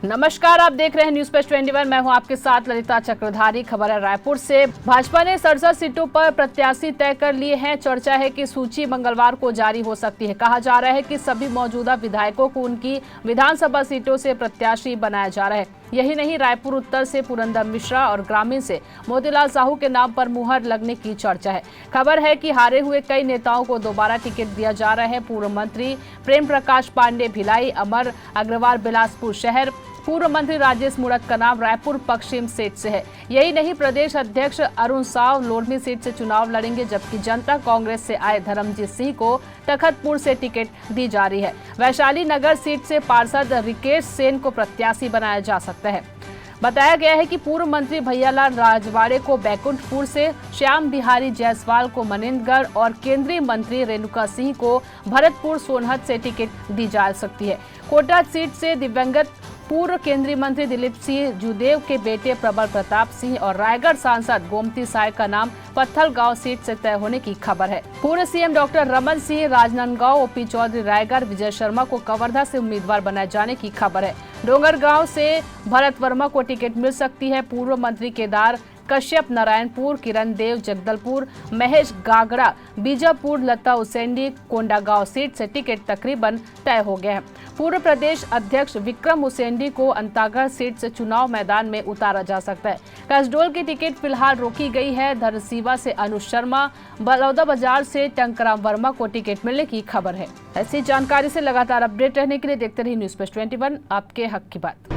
नमस्कार, आप देख रहे हैं न्यूज पेज 21। मैं हूं आपके साथ ललिता चक्रधारी। खबर है रायपुर से। भाजपा ने 67 सीटों पर प्रत्याशी तय कर लिए हैं। चर्चा है कि सूची मंगलवार को जारी हो सकती है। कहा जा रहा है कि सभी मौजूदा विधायकों को उनकी विधानसभा सीटों से प्रत्याशी बनाया जा रहा है। यही नहीं, रायपुर उत्तर से पुरंदर मिश्रा और ग्रामीण से मोतीलाल साहू के नाम पर मुहर लगने की चर्चा है। खबर है कि हारे हुए कई नेताओं को दोबारा टिकट दिया जा रहा है। पूर्व मंत्री प्रेम प्रकाश पांडे भिलाई, अमर अग्रवाल बिलासपुर शहर, पूर्व मंत्री राजेश मूणत का नाम रायपुर पश्चिम सीट से है। यही नहीं, प्रदेश अध्यक्ष अरुण साव लोरमी सीट से चुनाव लड़ेंगे, जबकि जनता कांग्रेस से आए धर्मजीत सिंह को तखतपुर से टिकट दी जा रही है। वैशाली नगर सीट से पार्षद रिकेश सेन को प्रत्याशी बनाया जा सकता है। बताया गया है कि पूर्व मंत्री भैयालाल राजवाड़े को बैकुंठपुर से, श्याम बिहारी जायसवाल को मनेंद्रगढ़ और केंद्रीय मंत्री रेणुका सिंह को भरतपुर सोनहत से टिकट दी जा सकती है। कोटा सीट से दिवंगत पूर्व केंद्रीय मंत्री दिलीप सिंह जूदेव के बेटे प्रबल प्रताप सिंह और रायगढ़ सांसद गोमती साय का नाम पत्थलगांव सीट से तय होने की खबर है। पूर्व CM doctor Raman Singh Rajnandgaon, OP Choudhary Raigarh, Vijay Sharma को कवर्धा से उम्मीदवार बनाए जाने की खबर है। डोंगरगांव से भरत वर्मा को टिकट मिल सकती है। पूर्व मंत्री केदार कश्यप नारायणपुर, किरण देव जगदलपुर, महेश गागड़ा बीजापुर, लता उसेंडी कोंडागांव सीट से टिकट तकरीबन तय हो गए हैं। पूर्व प्रदेश अध्यक्ष विक्रम उसेंडी को अंतागढ़ सीट से चुनाव मैदान में उतारा जा सकता है। कसडोल की टिकट फिलहाल रोकी गई है। धरसीवा से अनुज शर्मा, बलौदाबाजार से टंकराम वर्मा को टिकट मिलने की खबर है। ऐसी जानकारी से लगातार अपडेट रहने के लिए देखते रहिए न्यूज पेज 21, आपके हक की बात।